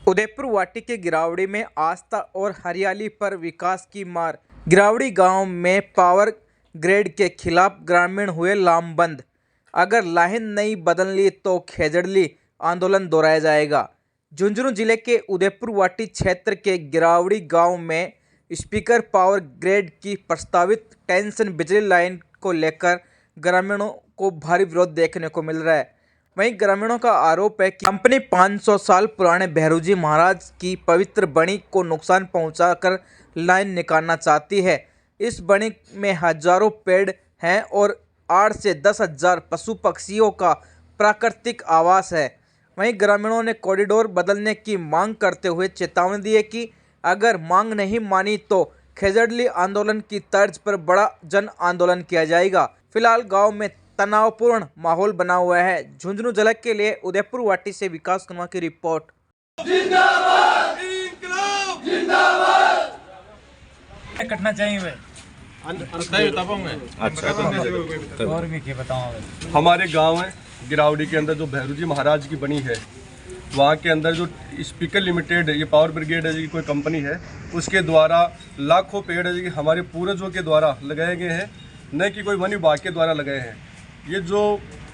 उदयपुर वाटी के गिरावड़ी में आस्था और हरियाली पर विकास की मार। गिरावड़ी गांव में पावर ग्रिड के खिलाफ ग्रामीण हुए लामबंद। अगर लाइन नहीं बदली तो खेजड़ली आंदोलन दोहराया जाएगा। झुंझुनू जिले के उदयपुर वाटी क्षेत्र के गिरावड़ी गांव में स्पीकर पावर ग्रिड की प्रस्तावित टेंशन बिजली लाइन को लेकर ग्रामीणों को भारी विरोध देखने को मिल रहा है। वहीं ग्रामीणों का आरोप है कि कंपनी 500 साल पुराने भैरूजी महाराज की पवित्र बनी को नुकसान पहुंचाकर लाइन निकालना चाहती है। इस बनी में हजारों पेड़ हैं और 8 से 10 हजार पशु पक्षियों का प्राकृतिक आवास है। वहीं ग्रामीणों ने कॉरिडोर बदलने की मांग करते हुए चेतावनी दी है कि अगर मांग नहीं मानी तो खेजड़ली आंदोलन की तर्ज पर बड़ा जन आंदोलन किया जाएगा। फिलहाल गाँव में तनावपूर्ण माहौल बना हुआ है। झुंझुनू जिले के लिए उदयपुर वाटी से विकास कुमार की रिपोर्ट। जिंदाबाद इंकलाब जिंदाबाद। कटना चाहिए वे अच्छा और भी क्या बताऊं। हमारे गांव है गिरावड़ी के अंदर जो भैरूजी महाराज की बनी है, वहाँ के अंदर जो स्पीकर लिमिटेड ये पावर ब्रिगेड है जी कोई कंपनी है, उसके द्वारा लाखों पेड़ है जी हमारे पूर्वजों के द्वारा लगाए गए हैं, न कि कोई वन विभाग के द्वारा लगाए हैं। ये जो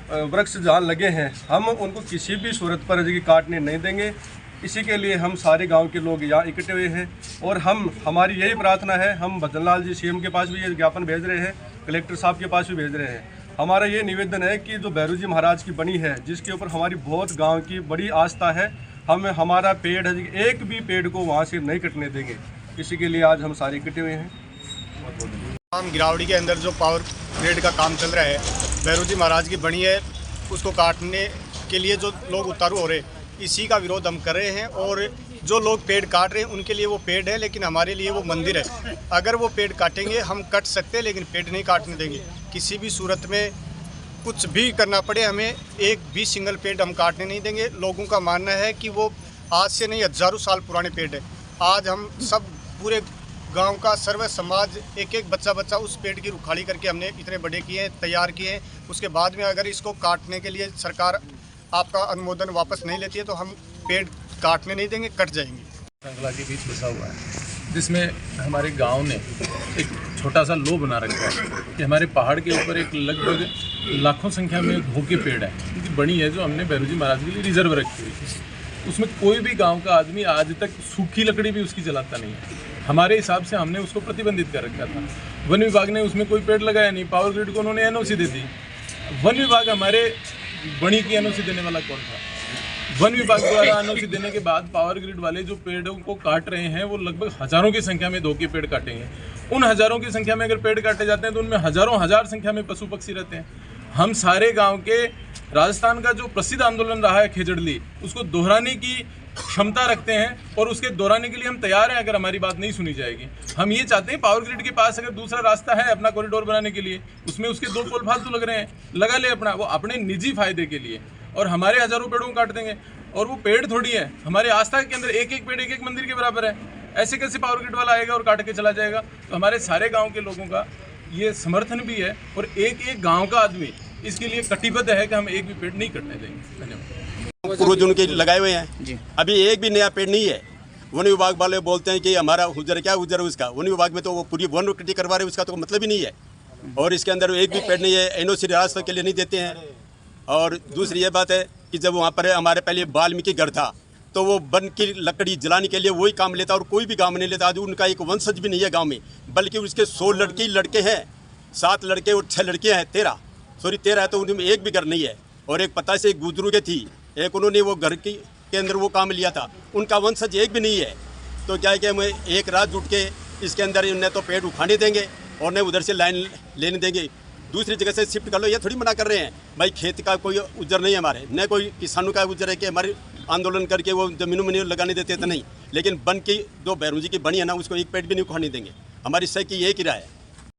वृक्ष जहाँ लगे हैं हम उनको किसी भी सूरत पर जी काटने नहीं देंगे। इसी के लिए हम सारे गांव के लोग यहाँ इकट्ठे हुए हैं और हमारी यही प्रार्थना है। हम भजन लाल जी सीएम के पास भी ये ज्ञापन भेज रहे हैं, कलेक्टर साहब के पास भी भेज रहे हैं। हमारा ये निवेदन है कि जो भैरूजी महाराज की बनी है, जिसके ऊपर हमारी बहुत गांव की बड़ी आस्था है, हम हमारा पेड़ है, एक भी पेड़ को वहाँ से नहीं कटने देंगे। इसी के लिए आज हम सारे इकट्ठे हुए हैं। हम गिरावड़ी के अंदर जो पावर ग्रिड का काम चल रहा है, भैरूजी महाराज की बनी है, उसको काटने के लिए जो लोग उतारू हो रहे, इसी का विरोध हम कर रहे हैं। और जो लोग पेड़ काट रहे हैं उनके लिए वो पेड़ है, लेकिन हमारे लिए वो मंदिर है। अगर वो पेड़ काटेंगे हम कट सकते हैं, लेकिन पेड़ नहीं काटने देंगे। किसी भी सूरत में कुछ भी करना पड़े, हमें एक भी सिंगल पेड़ हम काटने नहीं देंगे। लोगों का मानना है कि वो आज से नहीं हजारों साल पुराने पेड़ है। आज हम सब पूरे गांव का सर्व समाज एक एक बच्चा उस पेड़ की रुखाड़ी करके हमने इतने बड़े किए हैं, तैयार किए हैं। उसके बाद में अगर इसको काटने के लिए सरकार आपका अनुमोदन वापस नहीं लेती है तो हम पेड़ काटने नहीं देंगे, कट जाएंगे। श्रृंखला के बीच फंसा हुआ है, जिसमें हमारे गांव ने एक छोटा सा लो बना रखा है कि हमारे पहाड़ के ऊपर एक लगभग लाखों संख्या में भोगे पेड़ है, उनकी बनी है जो हमने भैरूजी महाराज के लिए रिजर्व रखी हुई थी। उसमें कोई भी गांव का आदमी आज तक सूखी लकड़ी भी उसकी जलाता नहीं है। हमारे हिसाब से हमने उसको प्रतिबंधित कर रखा था। वन विभाग ने उसमें कोई पेड़ लगाया नहीं, पावर ग्रिड को उन्होंने एनओसी दे दी। वन विभाग हमारे बनी की एनओसी देने वाला कौन था? वन विभाग द्वारा एनओसी देने के बाद पावर ग्रिड वाले जो पेड़ों को काट रहे हैं वो लगभग हजारों की संख्या में धोखे पेड़ काटेंगे। उन हजारों की संख्या में अगर पेड़ काटे जाते हैं तो उनमें हजारों हजार संख्या में पशु पक्षी रहते हैं। हम सारे गांव के राजस्थान का जो प्रसिद्ध आंदोलन रहा है खेजड़ली, उसको दोहराने की क्षमता रखते हैं और उसके दोहराने के लिए हम तैयार हैं अगर हमारी बात नहीं सुनी जाएगी। हम ये चाहते हैं पावर ग्रिड के पास अगर दूसरा रास्ता है अपना कॉरिडोर बनाने के लिए, उसमें उसके 2 पोल फालतू लग रहे हैं, लगा ले अपना, वो अपने निजी फायदे के लिए, और हमारे हजारों पेड़ों को काट देंगे। और वो पेड़ थोड़ी है, हमारे आस्था के अंदर एक एक पेड़ एक एक मंदिर के बराबर है। ऐसे कैसे पावर ग्रिड वाला आएगा और काट के चला जाएगा? तो हमारे सारे गाँव के लोगों का ये समर्थन भी है और एक एक गाँव का आदमी इसके लिए कटिबद्ध है कि हम एक भी पेड़ नहीं कटने देंगे। धन्यवाद। पूर्वज उनके लगाए हुए हैं जी। अभी एक भी नया पेड़ नहीं है। वन विभाग वाले बोलते हैं कि हमारा हुजर क्या हुजर है उसका, वन विभाग में तो वो पूरी वन कटी करवा रहे हैं, उसका तो मतलब ही नहीं है। और इसके अंदर एक भी पेड़ नहीं है, एनओसी रास्ते के लिए नहीं देते हैं। और दूसरी ये बात है कि जब वहाँ पर हमारे पहले वाल्मीकि गढ़ था तो वो वन की लकड़ी जलाने के लिए वही काम लेता और कोई भी काम नहीं लेता। आज उनका एक वंशज भी नहीं है गाँव में, बल्कि उसके 100 लड़के हैं, 7 लड़के और 6 लड़कियाँ हैं, 13 है, तो उनमें एक भी घर नहीं है। और एक पता से एक गुजरू के थी, एक उन्होंने वो घर के अंदर वो काम लिया था, उनका वंशज एक भी नहीं है। तो क्या है कि हम एक रात जुट के इसके अंदर न तो पेड़ उखाड़ने देंगे और न उधर से लाइन लेने देंगे। दूसरी जगह से शिफ्ट कर लो, ये थोड़ी मना कर रहे हैं भाई। खेत का कोई उजर नहीं है हमारे, न कोई किसानों का उजर है कि हमारे आंदोलन करके वो जमीनों में नहीं लगाने देते तो नहीं, लेकिन वन की जो भैरूजी की बनी है ना, उसको एक पेड़ भी नहीं उखाड़ने देंगे। हमारी सही की यही राय है।